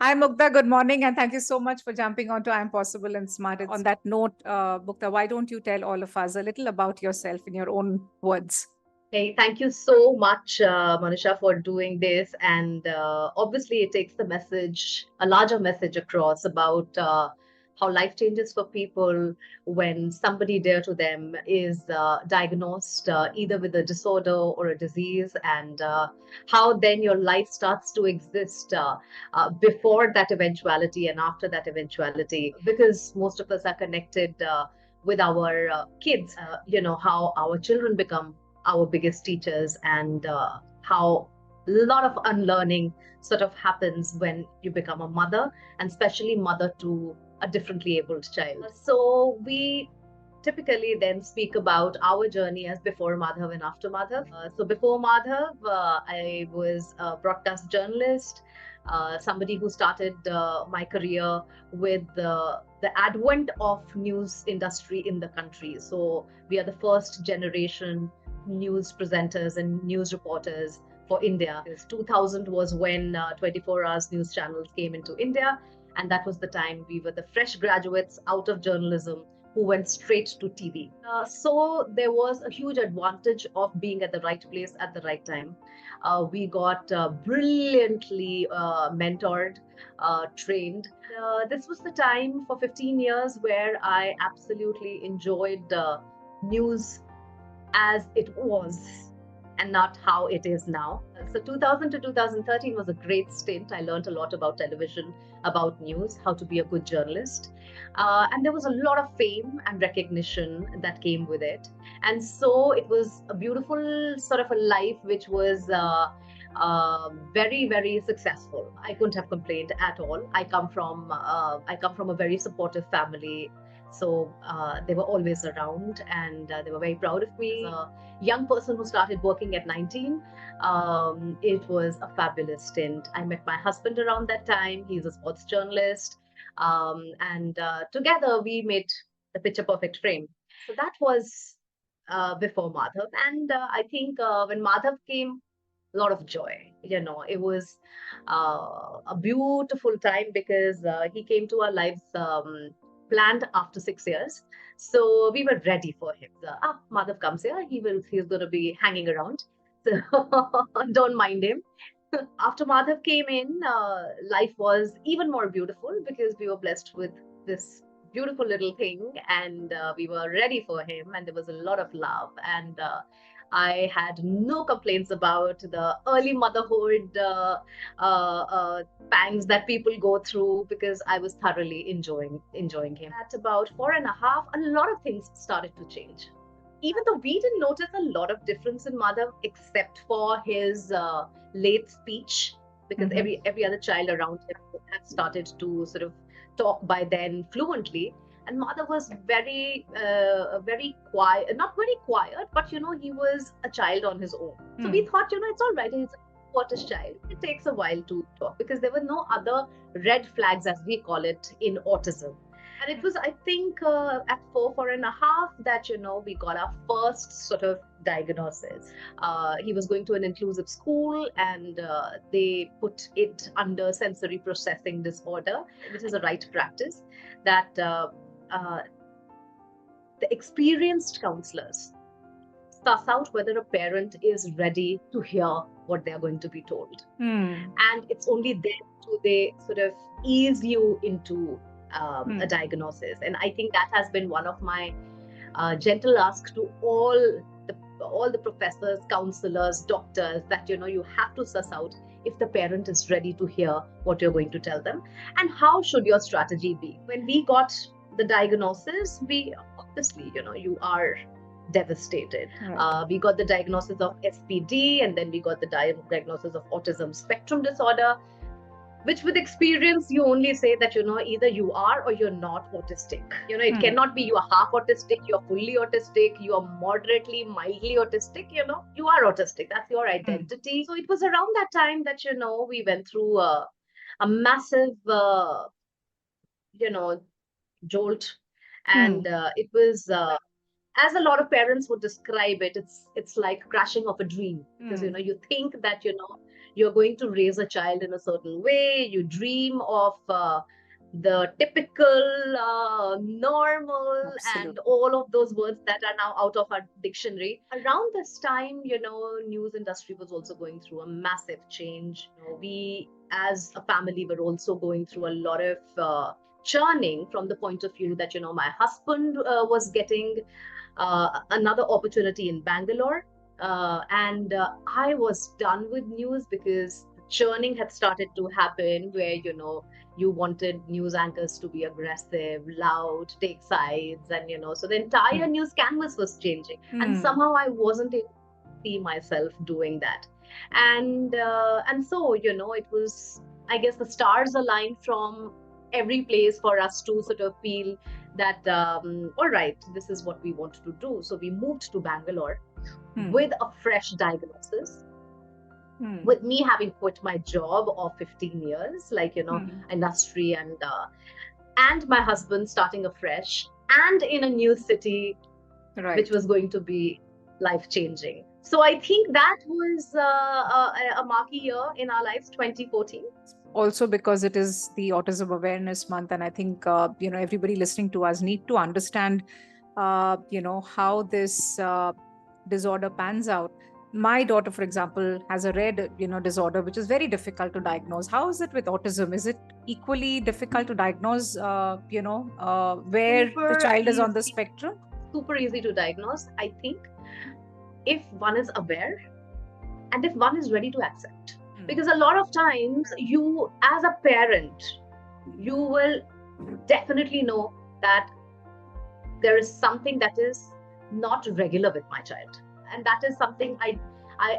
Hi, Mugdha. Good morning, and thank you so much for jumping onto I'm Possible and Smart. On that note, Mugdha, why don't you tell all of us a little about yourself in your own words? Hey, thank you so much, Manisha, for doing this. And obviously, it takes the message, a larger message across about how life changes for people when somebody dear to them is diagnosed either with a disorder or a disease, and how then your life starts to exist before that eventuality and after that eventuality, because most of us are connected with our kids. How our children become our biggest teachers, and how a lot of unlearning sort of happens when you become a mother, and especially mother to a differently abled child. So we typically then speak about our journey as before Madhav and after Madhav. So before Madhav, I was a broadcast journalist, somebody who started my career with the advent of news industry in the country. So we are the first generation news presenters and news reporters for India. 2000 was when 24 hours news channels came into India, and that was the time we were the fresh graduates out of journalism who went straight to TV. So there was a huge advantage of being at the right place at the right time. We got brilliantly mentored, trained. This was the time for 15 years where I absolutely enjoyed news as it was and not how it is now. So 2000 to 2013 was a great stint. I learned a lot about television, about news, how to be a good journalist. And there was a lot of fame and recognition that came with it. And so it was a beautiful sort of a life which was very, very successful. I couldn't have complained at all. I come from a very supportive family, so they were always around, and they were very proud of me. As a young person who started working at 19, it was a fabulous stint. I met my husband around that time. He's a sports journalist. And together we made the picture perfect frame. So that was before Madhav. And I think when Madhav came, a lot of joy. It was a beautiful time because he came to our lives planned after 6 years. So we were ready for him. Madhav comes here. He's going to be hanging around. So don't mind him. After Madhav came in, life was even more beautiful because we were blessed with this beautiful little thing, and we were ready for him, and there was a lot of love. And I had no complaints about the early motherhood pangs that people go through because I was thoroughly enjoying him. At about 4.5, a lot of things started to change. Even though we didn't notice a lot of difference in Madhav, except for his late speech, because every other child around him had started to sort of talk by then fluently. And Madhav was very quiet, not very quiet, but he was a child on his own. So we thought, it's all right. He's a quarter child. It takes a while to talk because there were no other red flags, as we call it, in autism. And it was, I think, at 4.5 that, we got our first sort of diagnosis. He was going to an inclusive school, and they put it under sensory processing disorder, which is a right practice that uh, the experienced counselors suss out whether a parent is ready to hear what they're going to be told. And it's only then do they sort of ease you into a diagnosis. And I think that has been one of my gentle asks to all the professors, counselors, doctors, that you have to suss out if the parent is ready to hear what you're going to tell them, and how should your strategy be. When we got the diagnosis, we obviously, you are devastated. Right. We got the diagnosis of SPD, and then we got the diagnosis of autism spectrum disorder, which with experience you only say that either you are or you're not autistic. It cannot be you are half autistic, you're fully autistic, you are moderately, mildly autistic. You are autistic. That's your identity. So it was around that time that we went through a massive jolt. And it was as a lot of parents would describe it, it's like crashing of a dream, because you think that you're going to raise a child in a certain way. You dream of the typical, normal, and Absolutely. all of those words that are now out of our dictionary. Around this time, news industry was also going through a massive change. We, as a family, were also going through a lot of churning from the point of view that, my husband was getting another opportunity in Bangalore. And I was done with news because churning had started to happen where, you wanted news anchors to be aggressive, loud, take sides, and, so the entire news canvas was changing. And somehow I wasn't able to see myself doing that. And so, it was, I guess, the stars aligned from every place for us to sort of feel that, all right, this is what we wanted to do. So we moved to Bangalore with a fresh diagnosis, with me having quit my job of 15 years, industry, and my husband starting afresh and in a new city, which was going to be life changing. So I think that was a marquee year in our lives, 2014. Also because it is the Autism Awareness Month, and I think everybody listening to us need to understand how this disorder pans out. My daughter, for example, has a rare disorder which is very difficult to diagnose. How is it with autism? Is it equally difficult to diagnose where the child is on the spectrum? Super easy to diagnose, I think, if one is aware and if one is ready to accept. Because a lot of times, you, as a parent, you will definitely know that there is something that is not regular with my child. And that is something I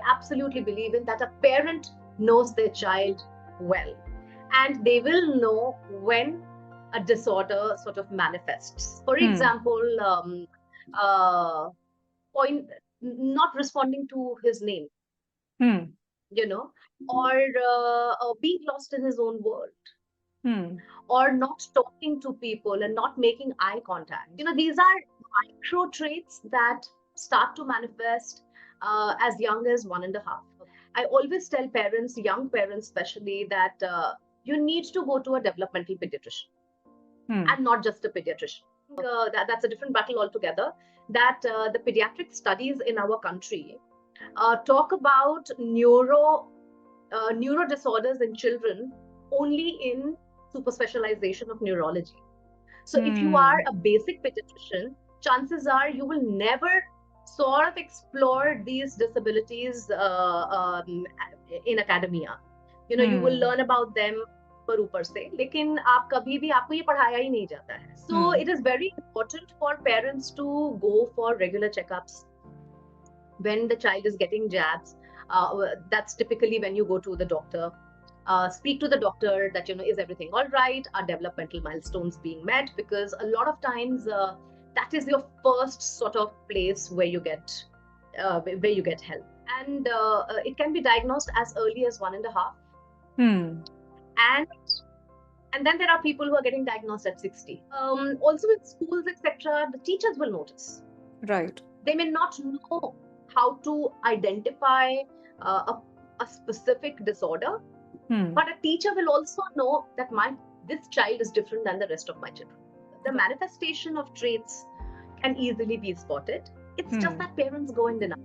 absolutely believe in, that a parent knows their child well. And they will know when a disorder sort of manifests. For example, not responding to his name, or being lost in his own world, or not talking to people and not making eye contact. These are micro traits that start to manifest as young as 1.5. I always tell parents, young parents especially, that you need to go to a developmental pediatrician and not just a pediatrician. That's a different battle altogether. That the pediatric studies in our country talk about neuro disorders in children only in super specialization of neurology. So if you are a basic pediatrician, chances are you will never sort of explore these disabilities in academia. You will learn about them पर ऊपर से, लेकिन आप कभी भी आपको ये पढ़ाया ही नहीं जाता है. So it is very important for parents to go for regular checkups when the child is getting jabs. That's typically when you go to the doctor. Speak to the doctor that, is everything all right? Are developmental milestones being met? Because a lot of times that is your first sort of place where you get help. And it can be diagnosed as early as 1.5. And then there are people who are getting diagnosed at 60. Also in schools, etc., the teachers will notice. Right. They may not know how to identify a specific disorder, but a teacher will also know that this child is different than the rest of my children. The manifestation of traits can easily be spotted. It's just that parents go in denial.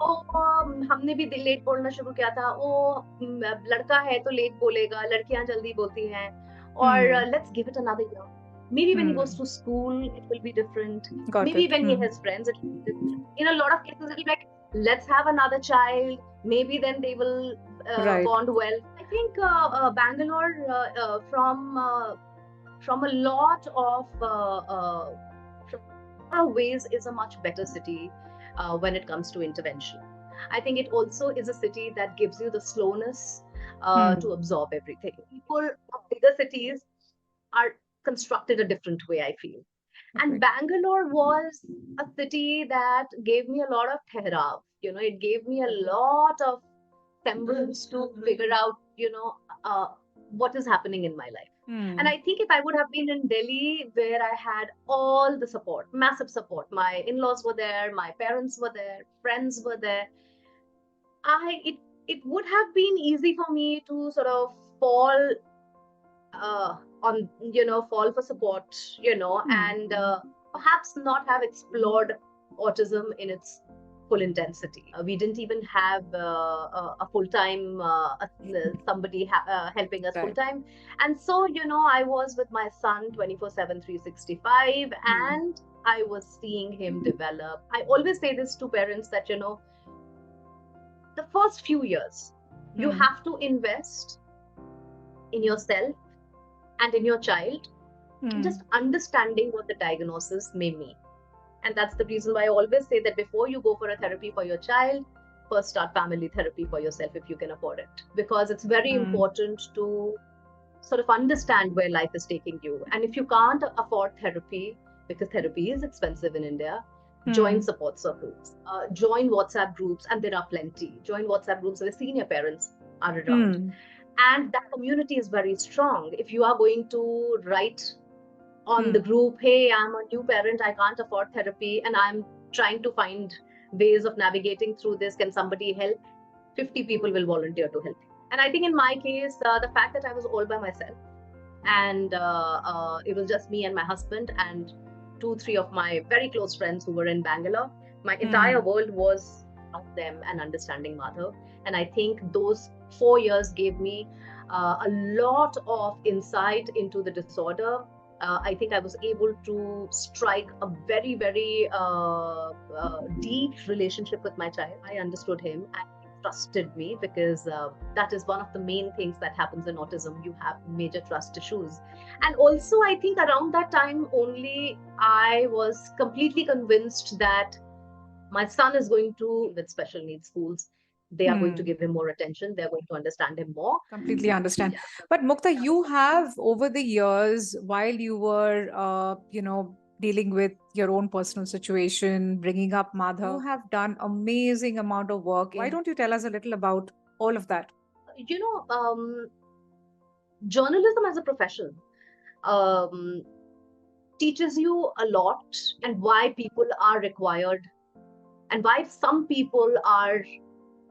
हमने भी late बोलना शुरू किया था. लड़का है तो late बोलेगा, लड़कियां जल्दी बोलती हैं. Or let's give it another year. Maybe when he goes to school, it will be different. Maybe when he has friends, it will be different. In a lot of cases, it will be like, let's have another child. Maybe then they will bond well. I think Bangalore, from a lot of ways, is a much better city when it comes to intervention. I think it also is a city that gives you the slowness to absorb everything. People of bigger cities are constructed a different way, I feel. And Bangalore was a city that gave me a lot of thehrav. It gave me a lot of semblance to figure out, what is happening in my life. And I think if I would have been in Delhi, where I had all the support, massive support, my in-laws were there, my parents were there, friends were there, it would have been easy for me to sort of fall fall for support, and perhaps not have explored autism in its full intensity. We didn't even have a full time somebody helping us full Right. time. And so, I was with my son 24/7, 365, and I was seeing him develop. I always say this to parents that, the first few years, you have to invest in yourself and in your child, and just understanding what the diagnosis may mean. And that's the reason why I always say that before you go for a therapy for your child, first start family therapy for yourself if you can afford it. Because it's very important to sort of understand where life is taking you. And if you can't afford therapy, because therapy is expensive in India, join support circles, join WhatsApp groups, and there are plenty. Join WhatsApp groups where senior parents are around. And that community is very strong. If you are going to write on the group, hey, I'm a new parent, I can't afford therapy, and I'm trying to find ways of navigating through this, can somebody help? 50 people will volunteer to help. And I think in my case, the fact that I was all by myself, and it was just me and my husband and 2, 3 of my very close friends who were in Bangalore, my entire world was of them and understanding Madhav. And I think those 4 years gave me a lot of insight into the disorder. I think I was able to strike a very, very deep relationship with my child. I understood him and he trusted me, because that is one of the main things that happens in autism. You have major trust issues. And also, I think around that time only, I was completely convinced that my son is going to, with special needs schools, they are going to give him more attention. They're going to understand him more. Completely understand. Yeah. But Mukta, you have over the years, while you were, dealing with your own personal situation, bringing up Madhav, you have done amazing amount of work. Why don't you tell us a little about all of that? Journalism as a profession um, teaches you a lot, and why people are required, and why some people are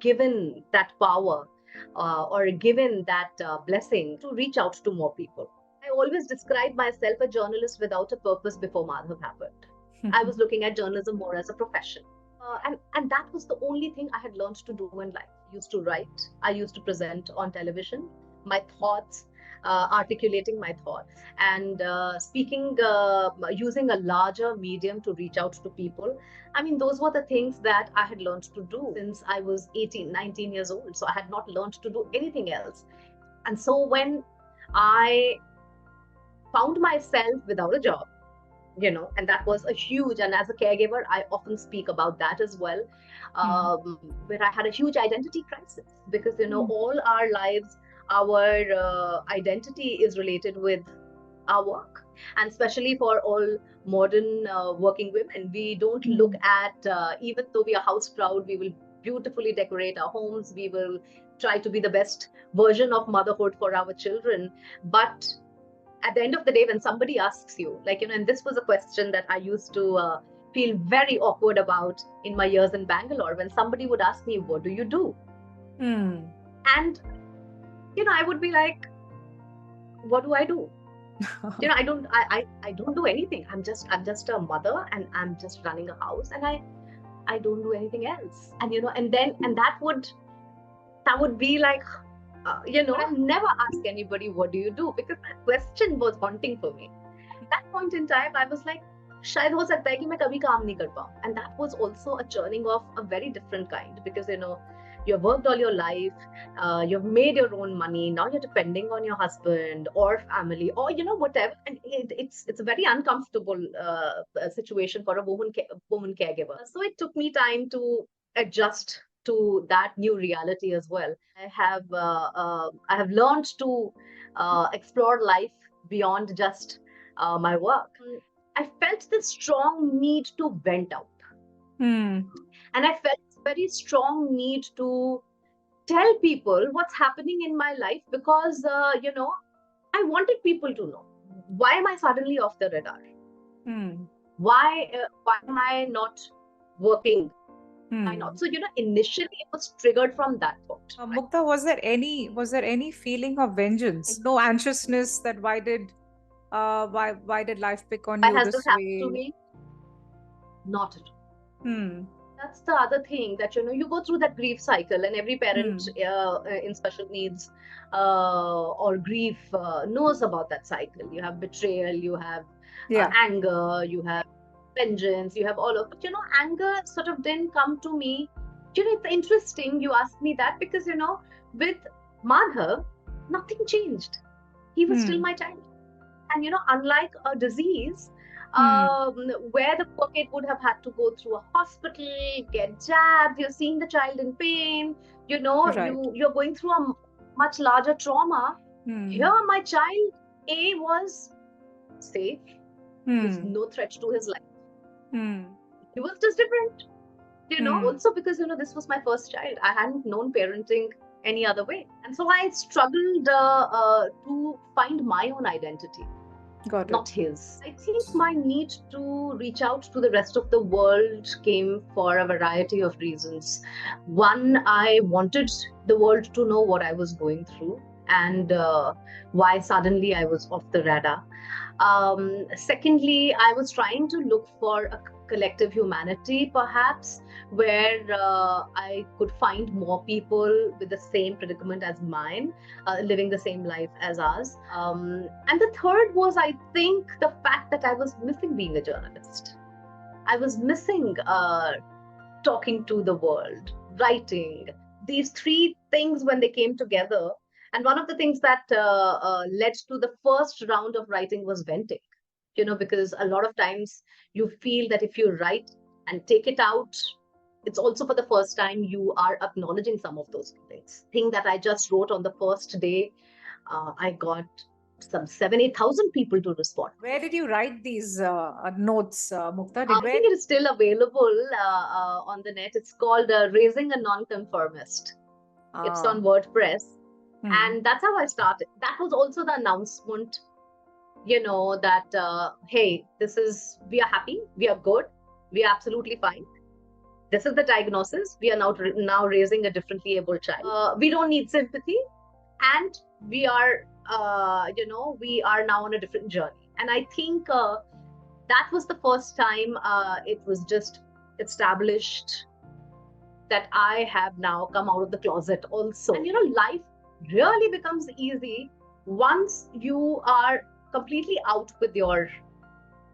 given that power, or given that blessing to reach out to more people. I always describe myself a journalist without a purpose before Madhav happened. I was looking at journalism more as a profession. And that was the only thing I had learned to do in life. I used to write, I used to present on television, my thoughts, articulating my thoughts, and speaking, using a larger medium to reach out to people. I mean, those were the things that I had learned to do since I was 18, 19 years old. So I had not learned to do anything else. And so when I found myself without a job, and that was a huge, and as a caregiver, I often speak about that as well, where I had a huge identity crisis, because, all our lives, our identity is related with our work. And especially for all modern working women, we don't look at, even though we are house proud, we will beautifully decorate our homes, we will try to be the best version of motherhood for our children. But at the end of the day, when somebody asks you, like, and this was a question that I used to feel very awkward about in my years in Bangalore, when somebody would ask me, what do you do? And, I would be like, what do I do? I don't do anything. I'm just a mother, and I'm just running a house, and I don't do anything else. And, and that would be like, I never ask anybody, what do you do? Because that question was haunting for me. At that point in time, I was like, शायद हो सकता है कि मैं कभी काम नहीं कर पाऊँ. And that was also a churning of a very different kind, because, you've worked all your life, you've made your own money, now you're depending on your husband or family or, whatever. And it's a very uncomfortable situation for a woman caregiver. So it took me time to adjust to that new reality as well. I have learned to explore life beyond just my work. I felt this strong need to vent out. And I felt very strong need to tell people what's happening in my life, because, I wanted people to know, why am I suddenly off the radar? Why am I not working? Why not? So, initially it was triggered from that thought. Mukta, was there any feeling of vengeance? No anxiousness that why did life pick on Why you has this this happened to way? me? Not at all. Hmm. That's the other thing, that you go through that grief cycle, and every parent Hmm. in special needs or grief knows about that cycle. You have betrayal, you have Yeah. anger, you have vengeance, you have all of. But anger sort of didn't come to me. It's interesting you asked me that, because with Madhav, nothing changed. He was still Hmm. my child. And unlike a disease, Hmm. where the poor kid would have had to go through a hospital, get jabbed, you're seeing the child in pain, Right. you're going through a much larger trauma. Hmm. Here, my child A was safe. There was Hmm. no threat to his life. Hmm. He was just different. Hmm. Also because this was my first child. I hadn't known parenting any other way, and so I struggled to find my own identity, Got it. not his. I think my need to reach out to the rest of the world came for a variety of reasons. One, I wanted the world to know what I was going through, and why suddenly I was off the radar. Secondly, I was trying to look for a collective humanity, perhaps, where I could find more people with the same predicament as mine, living the same life as us. And the third was, I think, the fact that I was missing being a journalist. I was missing talking to the world, writing. These three things, when they came together, and one of the things that led to the first round of writing was venting. Because a lot of times you feel that if you write and take it out, it's also for the first time you are acknowledging some of those feelings. Thing that I just wrote on the first day, I got some 7,000-8,000 people to respond. Where did you write these notes, Mukta? I think it is still available on the net. It's called Raising a Nonconformist. It's Ah. on WordPress. Hmm. And that's how I started. That was also the announcement, that, hey, we are happy, we are good, we are absolutely fine. This is the diagnosis. We are now raising a differently able child. We don't need sympathy. And we are now on a different journey. And I think that was the first time it was just established that I have now come out of the closet also. And life really becomes easy once you are completely out with your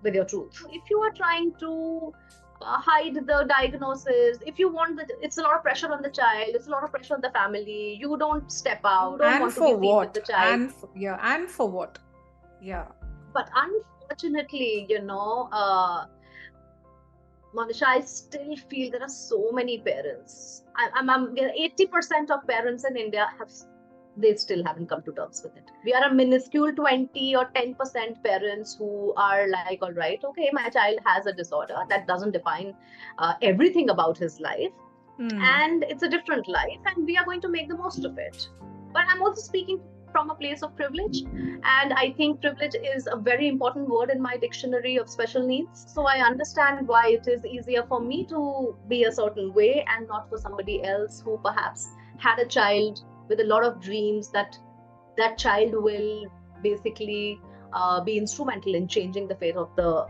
truth. If you are trying to hide the diagnosis, if you want it's a lot of pressure on the child, it's a lot of pressure on the family. You don't step out, don't And want to be for seen with what? the child. And for what? Yeah. But unfortunately, Monisha, I still feel there are so many parents. I'm 80% of parents in India they still haven't come to terms with it. We are a minuscule 20 or 10% parents who are like, all right, okay, my child has a disorder. That doesn't define everything about his life. And it's a different life, and we are going to make the most of it. But I'm also speaking from a place of privilege, and I think privilege is a very important word in my dictionary of special needs. So I understand why it is easier for me to be a certain way and not for somebody else who perhaps had a child with a lot of dreams, that child will basically be instrumental in changing the fate of the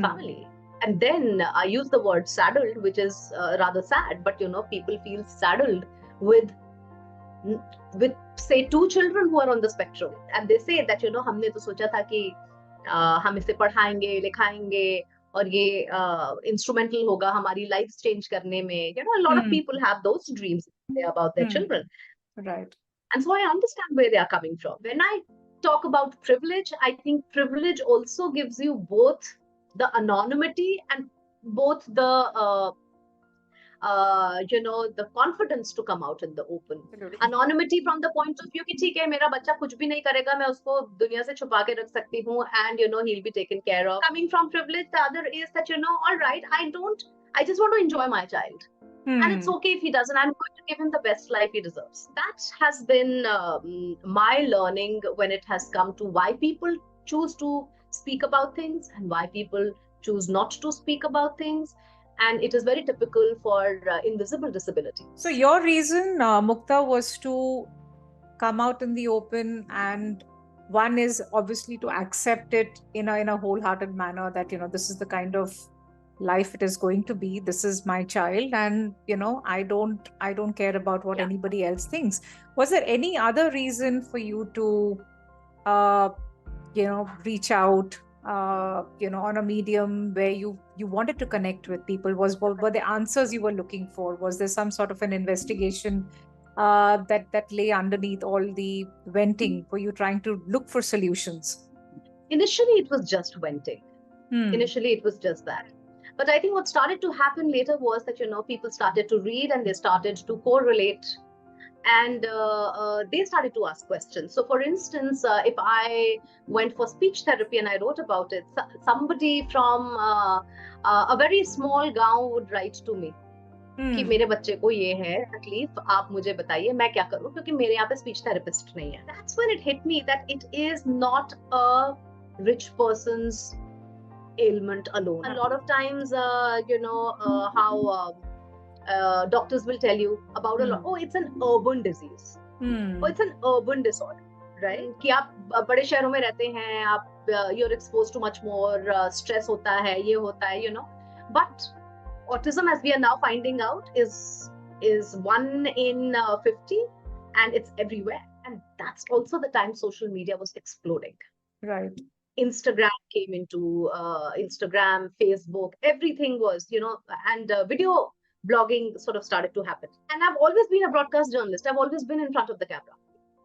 family. And then I use the word saddled, which is rather sad, but people feel saddled with say 2 children who are on the spectrum, and they say that हमने तो सोचा था कि हम इसे पढ़ाएंगे लिखाएंगे और ये instrumental होगा हमारी lives change करने में. A lot of people have those dreams about their children. Right. And so I understand where they are coming from. When I talk about privilege, I think privilege also gives you both the anonymity and both the confidence to come out in the open. Anonymity from the point of view कि ठीक है मेरा बच्चा कुछ भी नहीं करेगा, मैं उसको दुनिया से छुपा के रख सकती हूँ, and he'll be taken care of. Coming from privilege, the other is that all right, I just want to enjoy my child. And it's okay if he doesn't. I'm going to give him the best life he deserves. That has been my learning when it has come to why people choose to speak about things and why people choose not to speak about things. And it is very typical for invisible disability. So your reason, Mukta, was to come out in the open, and one is obviously to accept it in a wholehearted manner, that this is the kind of life it is going to be. This is my child, and I don't care about what Yeah. anybody else thinks. Was there any other reason for you to uh, reach out on a medium where you wanted to connect with people? Were the answers you were looking for? Was there some sort of an investigation that lay underneath all the venting? Were you trying to look for solutions? Initially, it was just venting. Hmm. Initially, it was just that. But I think what started to happen later was that, people started to read and they started to correlate, and they started to ask questions. So, for instance, if I went for speech therapy and I wrote about it, somebody from a very small गांव would write to me कि मेरे बच्चे को ये है तकलीफ, आप मुझे बताइए मैं क्या करूं, क्योंकि मेरे यहाँ पे स्पीच थेरेपिस्ट नहीं है. That's when it hit me that it is not a rich person's ailment alone. A lot of times, how doctors will tell you about oh, it's an urban disease. Oh, it's an urban disorder, right? कि आप बड़े शहरों में रहते हैं, आप you're exposed to much more stress होता है, ये होता है, But autism, as we are now finding out, is 1 in 50, and it's everywhere. And that's also the time social media was exploding. Right. Instagram came into Instagram, Facebook, everything was, and video blogging sort of started to happen. And I've always been a broadcast journalist. I've always been in front of the camera.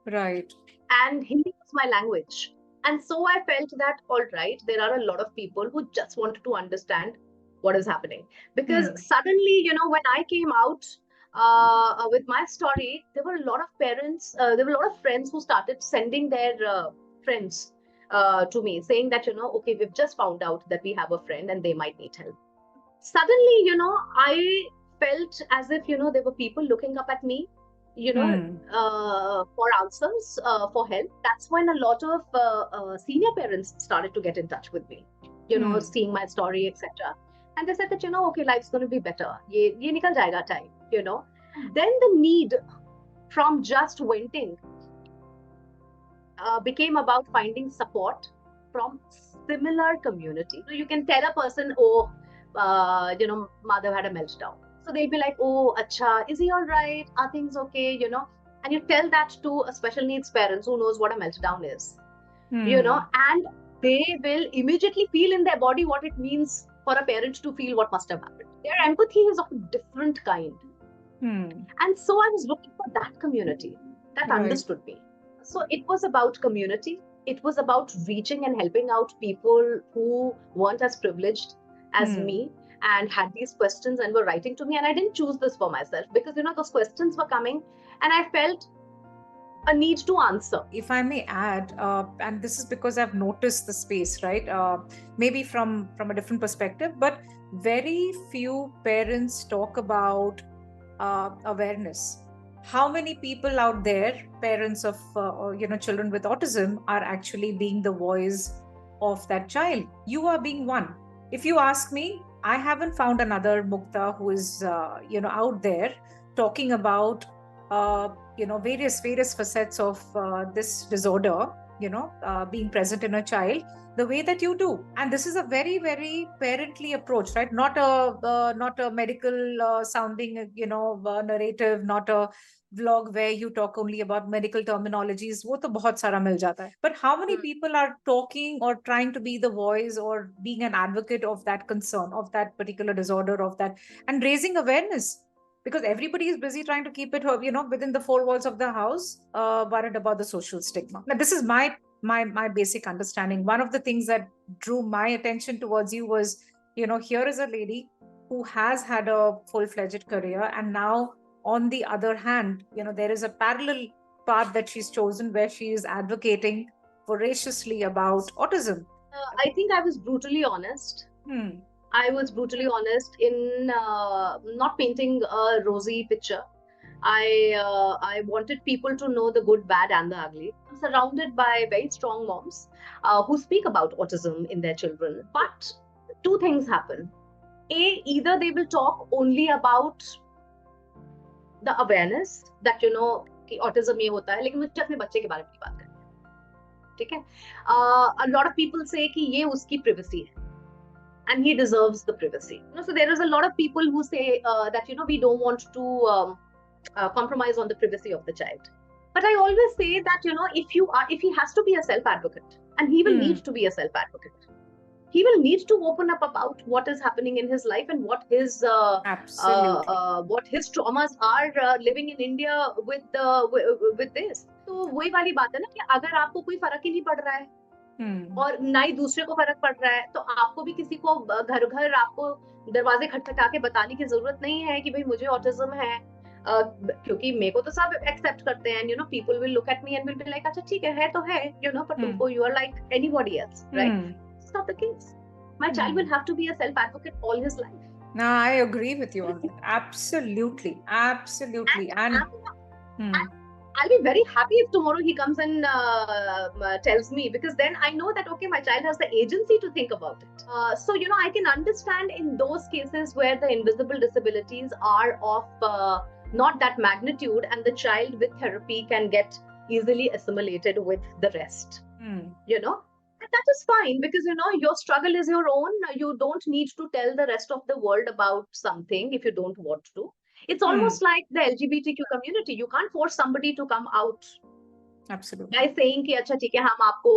Right. And Hindi was my language. And so I felt that, all right, there are a lot of people who just wanted to understand what is happening. Because suddenly, when I came out with my story, there were a lot of parents, there were a lot of friends who started sending their friends to me, saying that, okay, we've just found out that we have a friend and they might need help. Suddenly, I felt as if, there were people looking up at me, for answers, for help. That's when a lot of senior parents started to get in touch with me, seeing my story, etc. And they said that, okay, life's going to be better. Ye nikal jayega time, Then the need from just venting became about finding support from similar community. So you can tell a person, oh, Madhav had a meltdown. So they'll be like, oh, acha, is he all right? Are things okay? And you tell that to a special needs parents who knows what a meltdown is, and they will immediately feel in their body what it means for a parent to feel what must have happened. Their empathy is of a different kind. And so I was looking for that community that understood me. So it was about community. It was about reaching and helping out people who weren't as privileged as me and had these questions and were writing to me. And I didn't choose this for myself because, those questions were coming and I felt a need to answer. If I may add, and this is because I've noticed the space, right? Maybe from a different perspective, but very few parents talk about awareness. How many people out there, parents of children with autism, are actually being the voice of that child? You are being one. If you ask me, I haven't found another Mukta who is out there talking about various facets of this disorder, being present in a child the way that you do. And this is a very, very parently approach, right? Not a medical sounding narrative, not a vlog where you talk only about medical terminologies. वो तो बहुत सारा मिल जाता है. But how many people are talking or trying to be the voice or being an advocate of that concern, of that particular disorder, of that, and raising awareness? Because everybody is busy trying to keep it, within the four walls of the house, worried about the social stigma. Now, this is my basic understanding. One of the things that drew my attention towards you was, here is a lady who has had a full-fledged career, and now, on the other hand, there is a parallel path that she's chosen where she is advocating voraciously about autism. I think I was brutally honest. I was brutally honest in not painting a rosy picture. I wanted people to know the good, bad, and the ugly. I'm surrounded by very strong moms who speak about autism in their children. But two things happen. either they will talk only about the awareness that कि autism ये होता है, लेकिन मुझे अपने बच्चे के बारे में नहीं बात करनी है, ठीक है? A lot of people say कि ये उसकी privacy है and he deserves the privacy. So there is a lot of people who say that we don't want to compromise on the privacy of the child. But I always say that if he has to be a self-advocate, and he will need to be a self-advocate, he will need to open up about what is happening in his life and what his traumas are living in India with this. तो वही वाली बात है ना कि अगर आपको कोई फर्क ही नहीं पड़ रहा है और ना ही दूसरे को फर्क पड़ रहा है, तो आपको भी किसी को घर घर आपको दरवाजे खटखटा के बताने की जरूरत नहीं है कि भाई मुझे ऑटिज्म है, क्योंकि मेरे को तो सब एक्सेप्ट करते हैं, people will look at me and will be like अच्छा ठीक है तो है, पर तुमको you are like anybody else, right? It's not the case. My child will have to be a self-advocate all his life. No, I agree with you on that. Absolutely. And I'll be very happy if tomorrow he comes and tells me, because then I know that, okay, my child has the agency to think about it. So, I can understand in those cases where the invisible disabilities are of not that magnitude and the child with therapy can get easily assimilated with the rest, And that is fine, because your struggle is your own. You don't need to tell the rest of the world about something if you don't want to. It's almost like the LGBTQ community. You can't force somebody to come out. Absolutely. By saying कि अच्छा ठीक है हम आपको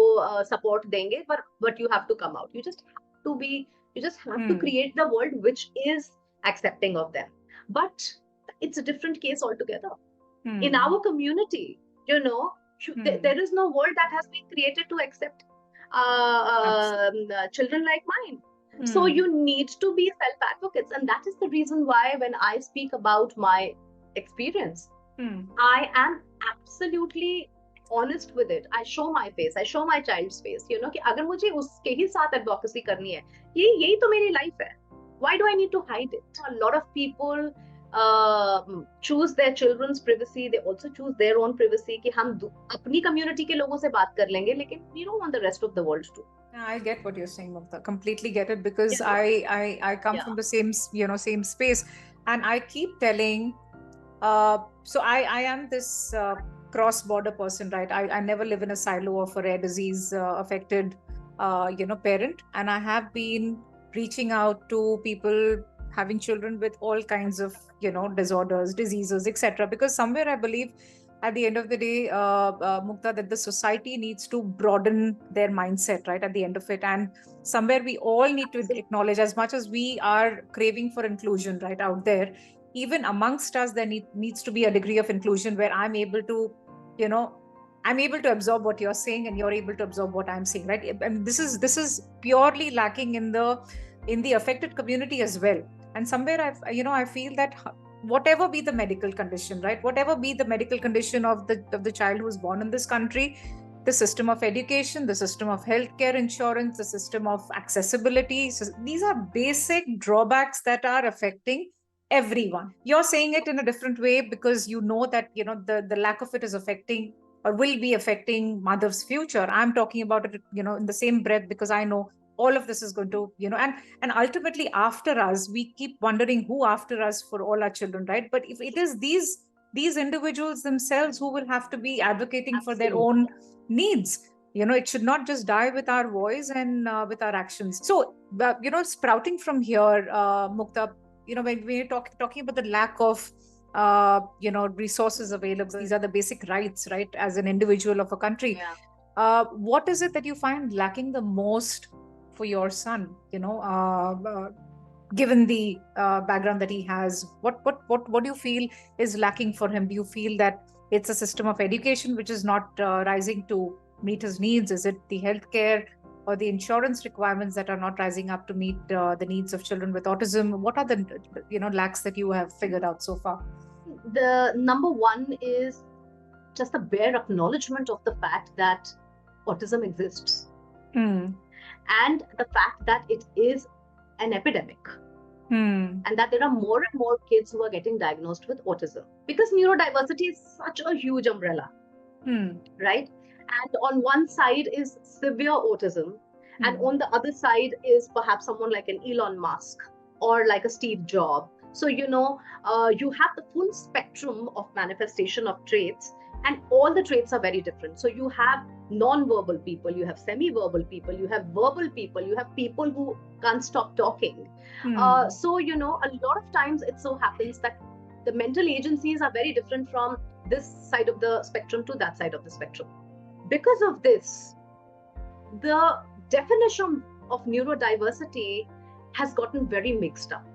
support देंगे, but you have to come out. You just have to create the world which is accepting of them. But it's a different case altogether. In our community, there is no world that has been created to accept children like mine. So you need to be self-advocates, and that is the reason why when I speak about my experience, I am absolutely honest with it. I show my face, I show my child's face, कि अगर मुझे उसके ही साथ advocacy करनी है, यही तो मेरी life है. Why do I need to hide it? A lot of people choose their children's privacy. They also choose their own privacy कि हम अपनी community के लोगों से बात कर लेंगे, लेकिन we don't want the rest of the world to. I get what you're saying, Mugdha. Completely get it, because I come from the same space, and I keep telling. So I am this cross-border person, right? I never live in a silo of a rare disease affected parent, and I have been reaching out to people having children with all kinds of disorders, diseases, etc. Because somewhere I believe at the end of the day, Mugdha, that the society needs to broaden their mindset, right, at the end of it. And somewhere we all need to acknowledge, as much as we are craving for inclusion, right, out there, even amongst us, there needs to be a degree of inclusion where I'm able to, I'm able to absorb what you're saying and you're able to absorb what I'm saying, right? And this is purely lacking in the affected community as well. And somewhere I feel that whatever be the medical condition, right, whatever be the medical condition of the child who is born in this country, the system of education, the system of healthcare insurance, the system of accessibility, so these are basic drawbacks that are affecting everyone. You're saying it in a different way because that the lack of it is affecting or will be affecting mother's future. I'm talking about it in the same breath because I know all of this is going to and ultimately after us, we keep wondering who after us for all our children, right? But if it is these individuals themselves who will have to be advocating for their own needs, it should not just die with our voice and with our actions. So sprouting from here, Mugdha, when we're talking about the lack of resources available, these are the basic rights, right, as an individual of a country. What is it that you find lacking the most for your son, given the background that he has? What do you feel is lacking for him? Do you feel that it's a system of education which is not rising to meet his needs? Is it the healthcare or the insurance requirements that are not rising up to meet the needs of children with autism? What are the lacks that you have figured out so far? The number one is just the bare acknowledgement of the fact that autism exists. And the fact that it is an epidemic. And that there are more and more kids who are getting diagnosed with autism, because neurodiversity is such a huge umbrella, right? And on one side is severe autism, and on the other side is perhaps someone like an Elon Musk, or like a Steve Jobs. So, you have the full spectrum of manifestation of traits, and all the traits are very different. So, you have non-verbal people, you have semi-verbal people, you have verbal people, you have people who can't stop talking. So, a lot of times it so happens that the mental agencies are very different from this side of the spectrum to that side of the spectrum. Because of this, the definition of neurodiversity has gotten very mixed up.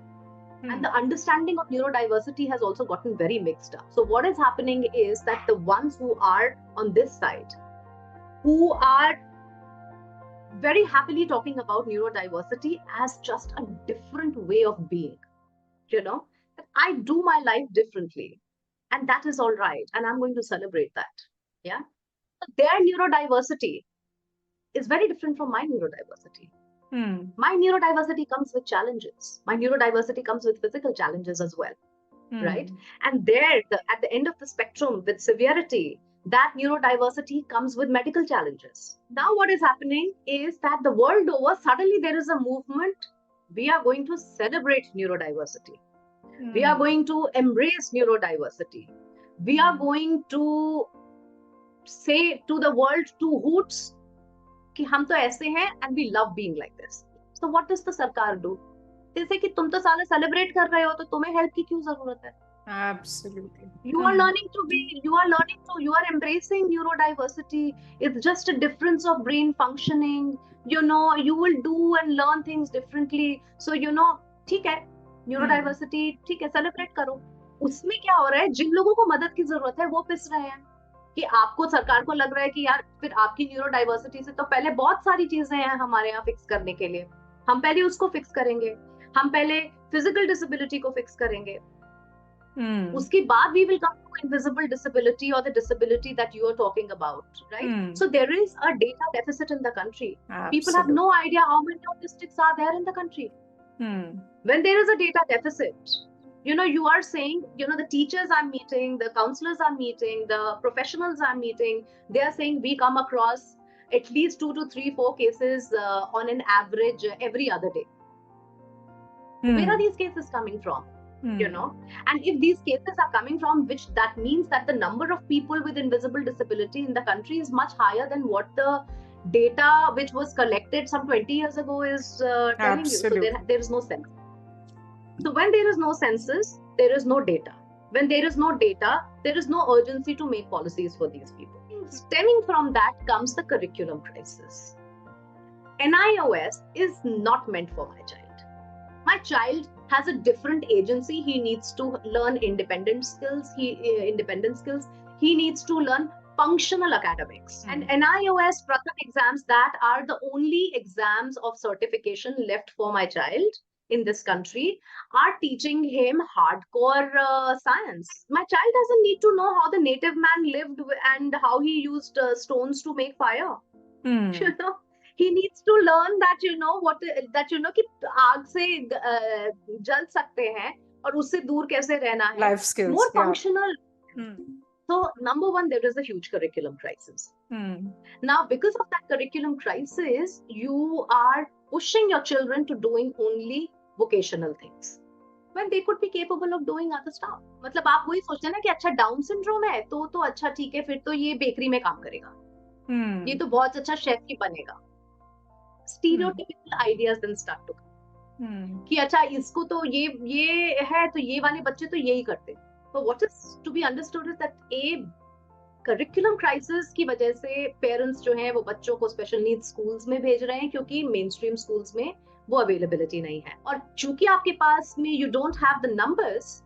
And the understanding of neurodiversity has also gotten very mixed up. So what is happening is that the ones who are on this side, who are very happily talking about neurodiversity as just a different way of being, I do my life differently, and that is all right, and I'm going to celebrate that. Yeah. Their neurodiversity is very different from my neurodiversity. My neurodiversity comes with challenges. My neurodiversity comes with physical challenges as well, right? And there, at the end of the spectrum, with severity, that neurodiversity comes with medical challenges. Now, what is happening is that the world over, suddenly there is a movement. We are going to celebrate neurodiversity. We are going to embrace neurodiversity. We are going to say to the world, to hoots, कि हम तो ऐसे हैं and we love being like this. So what does the सरकार do? जैसे कि तुम तो साला सेलिब्रेट कर रहे हो, तो तुम्हें हेल्प की क्यों जरूरत है? Absolutely. You are you are embracing neurodiversity. It's just a difference of brain functioning. You will do and learn things differently. So, ठीक है, neurodiversity, ठीक है, celebrate करो. उसमें क्या हो रहा है? जिन लोगों को मदद की जरूरत है, वो पिस रहे हैं. कि आपको सरकार को लग रहा है कि यार फिर आपकी न्यूरोडाइवर्सिटी से तो पहले बहुत सारी चीजें हैं हमारे यहाँ फिक्स करने के लिए, हम पहले उसको फिक्स करेंगे, हम पहले फिजिकल डिसेबिलिटी को फिक्स करेंगे, उसके बाद we will come to invisible disability or the disability that you are talking about, right? So there is a data deficit in the country. Absolutely. People have no idea how many autistics are there in the country. When there is a data deficit, you are saying, the teachers I'm meeting, the counselors I'm meeting, the professionals I'm meeting, they are saying we come across at least 2 to 3, 4 cases on an average every other day. Where are these cases coming from? And if these cases are coming from, which that means that the number of people with invisible disability in the country is much higher than what the data which was collected some 20 years ago is telling you. So there is no sense. So when there is no census, there is no data. When there is no data, there is no urgency to make policies for these people. Stemming from that comes the curriculum crisis. NIOS is not meant for my child. My child has a different agency. He needs to learn independent skills. He needs to learn functional academics. And NIOS Pratham exams, that are the only exams of certification left for my child in this country, are teaching him hardcore science. My child doesn't need to know how the native man lived and how he used stones to make fire. He needs to learn that कि आग से जल सकते हैं और उससे दूर कैसे रहना है. Life skills, more functional. So number one, there is a huge curriculum crisis. Now, because of that curriculum crisis, you are pushing your children to doing only vocational things when they could be capable of doing other stuff. मतलब आप वही सोचते हैं ना कि अच्छा down syndrome है तो अच्छा ठीक है, फिर तो ये बेकरी में काम करेगा, ये तो बहुत अच्छा शेफ ही बनेगा. Stereotypical ideas then start to come. कि अच्छा इसको तो ये है तो ये वाले बच्चे तो यही करते. But what is to be understood is that a curriculum crisis की वजह से पेरेंट्स जो हैं वो बच्चों को स्पेशल नीड्स स्कूल्स में भेज रहे हैं क्योंकि मेन स्ट्रीम स्कूल्स में वो अवेलेबिलिटी नहीं है. और चूंकि आपके पास में you don't have the numbers,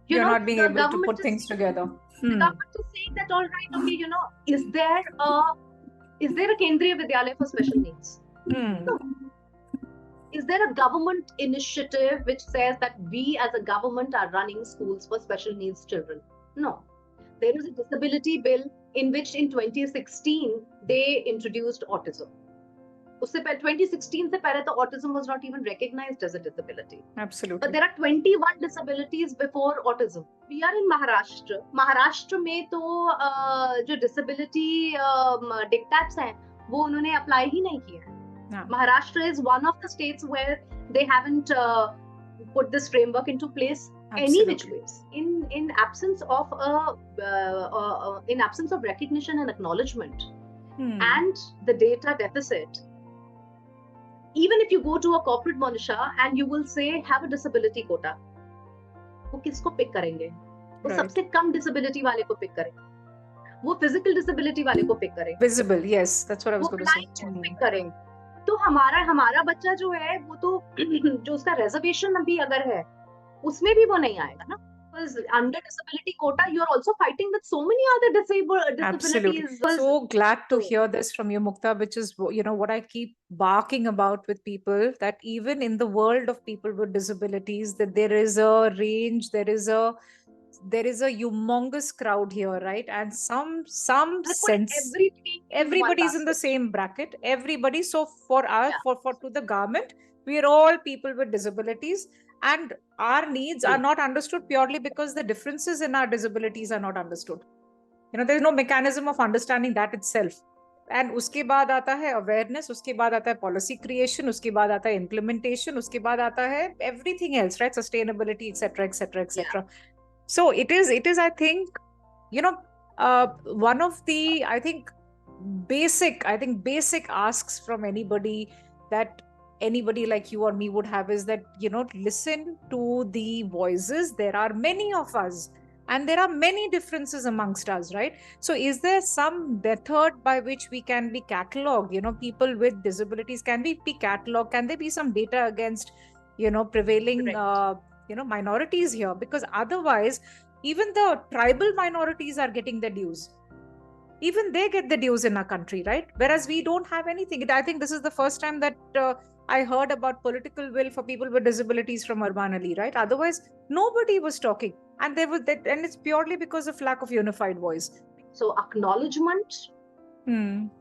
you're not being able to put things together. The government is saying that all right, okay, is there a Kendriya Vidyalaya for special needs? No. Is there a government initiative which says that we as a government are running schools for special needs children? No. There is a disability bill in which in 2016 they introduced autism. उससे पहले 2016 से पहले तो autism was not even recognized as a disability. Absolutely. But there are 21 disabilities before autism. We are in Maharashtra. Maharashtra में तो जो disability dictats हैं वो उन्होंने apply ही नहीं किया है. Maharashtra is one of the states where they haven't put this framework into place any which ways. In absence of recognition and acknowledgement and the data deficit, even if you go to a corporate, Monisha, and you will say have a disability quota, वो किसको pick करेंगे? वो सबसे कम disability वाले को pick करेंगे, वो physical disability वाले को पिक करेंगे, visible, yes, that's what I was going to say, pick करेंगे. तो हमारा बच्चा जो है वो तो जो उसका रिजर्वेशन अभी अगर है उसमें भी वो नहीं आएगा ना. Because under disability quota, you are also fighting with so many other disabilities. Absolutely. So glad to hear this from you, Mugdha, which is, you know, what I keep barking about with people, that even in the world of people with disabilities, that there is a range, there is a humongous crowd here, right? And some sense everybody's in the same bracket, everybody. So for us, for to the government, we are all people with disabilities, and our needs are not understood purely because the differences in our disabilities are not understood. You know, there is no mechanism of understanding that itself. And उसके बाद आता है awareness, उसके बाद आता है policy creation, उसके बाद आता है implementation, उसके बाद आता है everything else, right? Sustainability, etc., etc., etc. So it is, I think, you know, one of the, I think, basic asks from anybody that anybody like you or me would have is that, you know, listen to the voices. There are many of us and there are many differences amongst us, right? So is there some method by which we can be cataloged, you know, people with disabilities, can we be cataloged? Can there be some data against, you know, prevailing you know, minorities here? Because otherwise even the tribal minorities are getting the dues. Even they get the dues in our country, right? Whereas we don't have anything. I think this is the first time that I heard about political will for people with disabilities from Urban Ali, right? Otherwise, nobody was talking. And they were that, and it's purely because of lack of unified voice. So acknowledgement,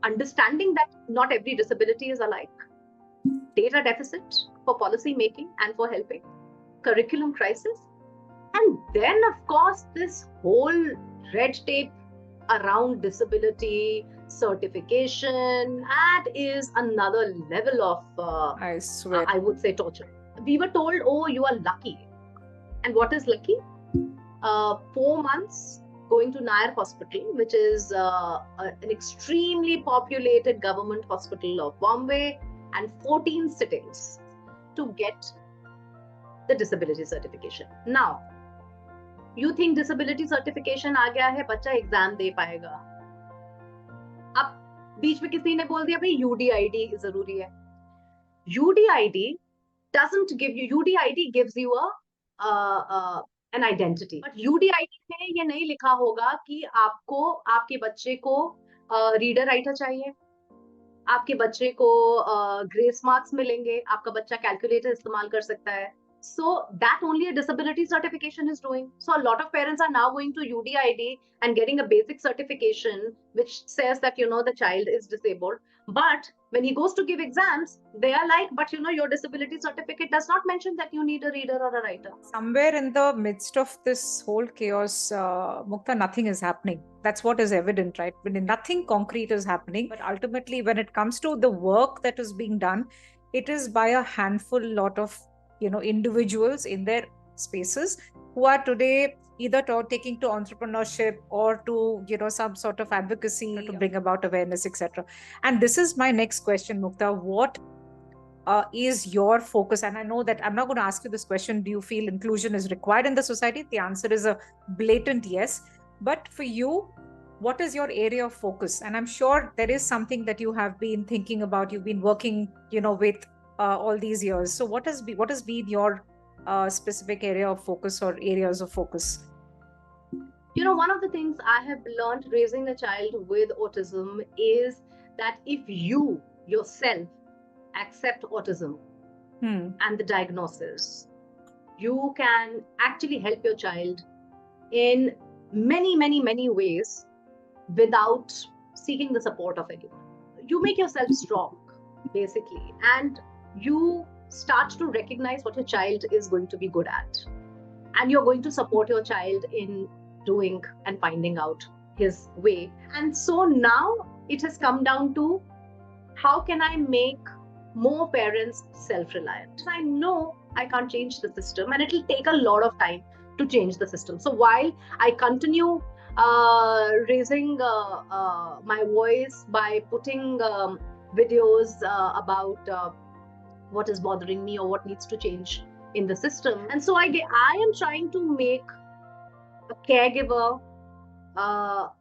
understanding that not every disability is alike, data deficit for policy making and for helping, curriculum crisis, and then of course this whole red tape around disability certification. That is another level of I swear, I would say torture. We were told, oh, you are lucky. And what is lucky? 4 months going to Nair Hospital, which is an extremely populated government hospital of Bombay, and 14 sittings to get the disability certification. Now, you think disability certification आ गया है, बच्चा exam दे पाएगा. अब बीच में किसी ने बोल दिया भाई UDID जरूरी है. UDID doesn't give you, UDID gives you an identity, but UDID में ये नहीं लिखा होगा कि आपको आपके बच्चे को रीडर राइटर चाहिए, आपके बच्चे को ग्रेस मार्क्स मिलेंगे, आपका बच्चा कैलकुलेटर इस्तेमाल कर सकता है. So that only a disability certification is doing. So a lot of parents are now going to UDID and getting a basic certification which says that, you know, the child is disabled. But when he goes to give exams, they are like, but you know, your disability certificate does not mention that you need a reader or a writer. Somewhere in the midst of this whole chaos, Mugdha, nothing is happening. That's what is evident, right? When nothing concrete is happening. But ultimately, when it comes to the work that is being done, it is by a handful lot of, you know, individuals in their spaces who are today either taking to entrepreneurship or to, you know, some sort of advocacy to bring about awareness, etc. And this is my next question, Mugdha. What is your focus? And I know that I'm not going to ask you this question, do you feel inclusion is required in the society? The answer is a blatant yes. But for you, what is your area of focus? And I'm sure there is something that you have been thinking about, you've been working, you know, with all these years. So what has been your specific area of focus or areas of focus? You know, one of the things I have learned raising a child with autism is that if you yourself accept autism and the diagnosis, you can actually help your child in many ways without seeking the support of anyone. You make yourself strong, basically, and you start to recognize what your child is going to be good at, and you're going to support your child in doing and finding out his way. And so now it has come down to how can I make more parents self-reliant. I know I can't change the system, and it'll take a lot of time to change the system. So while I continue raising my voice by putting videos about what is bothering me or what needs to change in the system, and so I am trying to make a caregiver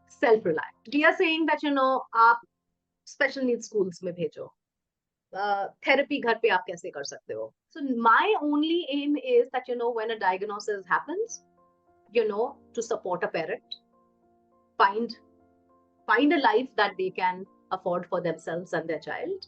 self-reliant. We are saying that आप special needs schools में भेजो, therapy घर पे आप कैसे कर सकते हो. So my only aim is that when a diagnosis happens, to support a parent, find a life that they can afford for themselves and their child,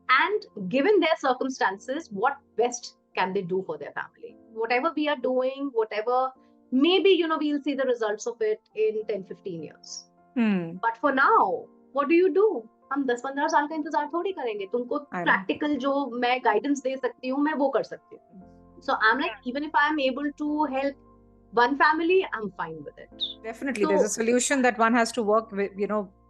and given their circumstances, what best can they do for their family. Whatever we are doing, whatever, maybe we'll see the results of it in 10-15 years. But for now, what do? हम 10-15 साल का इंतजार थोड़ी करेंगे. तुमको practical जो मैं guidance दे सकती हूँ, मैं वो कर सकती हूँ. So I'm like, even if I'm able to help one family, I'm fine with it. Definitely, there's a solution that one has to work with,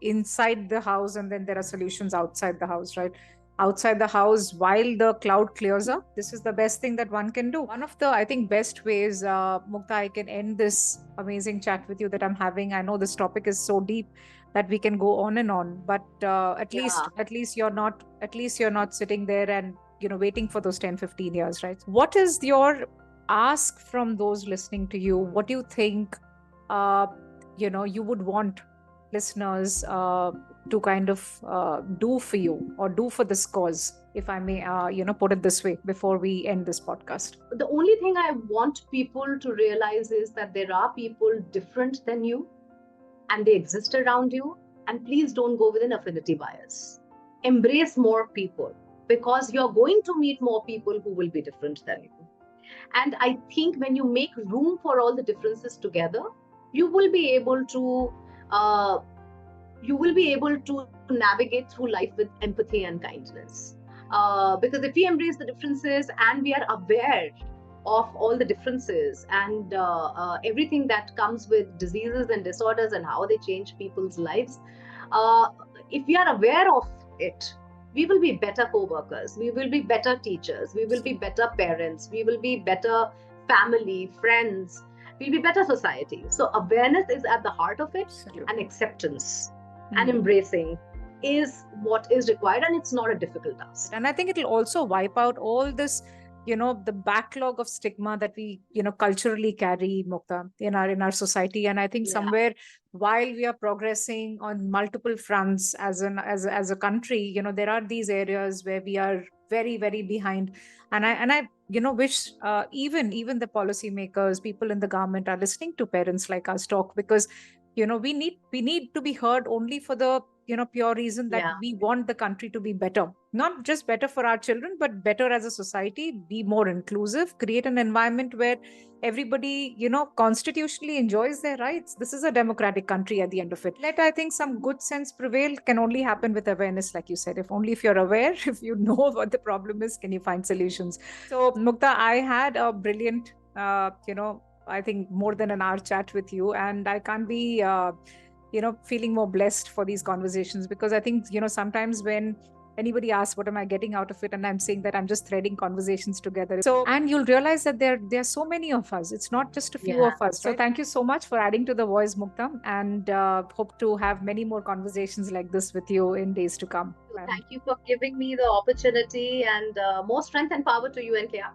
inside the house, and then there are solutions outside the house, right? Outside the house, while the cloud clears up, this is the best thing that one can do. One of the, I think, best ways, Mugdha, I can end this amazing chat with you that I'm having. I know this topic is so deep that we can go on and on, but at least you're not sitting there and waiting for those 10-15 years, right? What is your ask from those listening to you? What do you think you would want listeners to kind of do for you or do for this cause, if I may put it this way, before we end this podcast? The only thing I want people to realize is that there are people different than you, and they exist around you, and please don't go with an affinity bias. Embrace more people, because you're going to meet more people who will be different than you. And I think when you make room for all the differences together, you will be able to navigate through life with empathy and kindness. Because if we embrace the differences and we are aware of all the differences and everything that comes with diseases and disorders and how they change people's lives, if we are aware of it, we will be better co-workers, we will be better teachers, we will be better parents, we will be better family, friends, we'll be better society. So awareness is at the heart of it. Absolutely. And acceptance and embracing is what is required, and it's not a difficult task. And I think it'll also wipe out all this, the backlog of stigma that we, culturally carry, Mugdha, in our society. And I think somewhere, while we are progressing on multiple fronts as a country, there are these areas where we are very, very behind. And I wish even the policymakers, people in the government are listening to parents like us talk, because we need to be heard only for the pure reason that we want the country to be better, not just better for our children, but better as a society, be more inclusive, create an environment where everybody constitutionally enjoys their rights. This is a democratic country at the end of it. I think some good sense prevail can only happen with awareness, like you said. If you're aware, if you know what the problem is, can you find solutions? So Mugdha, I had a brilliant I think more than an hour chat with you, and I can't be feeling more blessed for these conversations, because I think sometimes when anybody asks what am I getting out of it, and I'm saying that I'm just threading conversations together, so and you'll realize that there are so many of us, it's not just a few of us. So thank you so much for adding to the voice, Mugdha, and hope to have many more conversations like this with you in days to come. Thank you for giving me the opportunity, and more strength and power to you and Kia.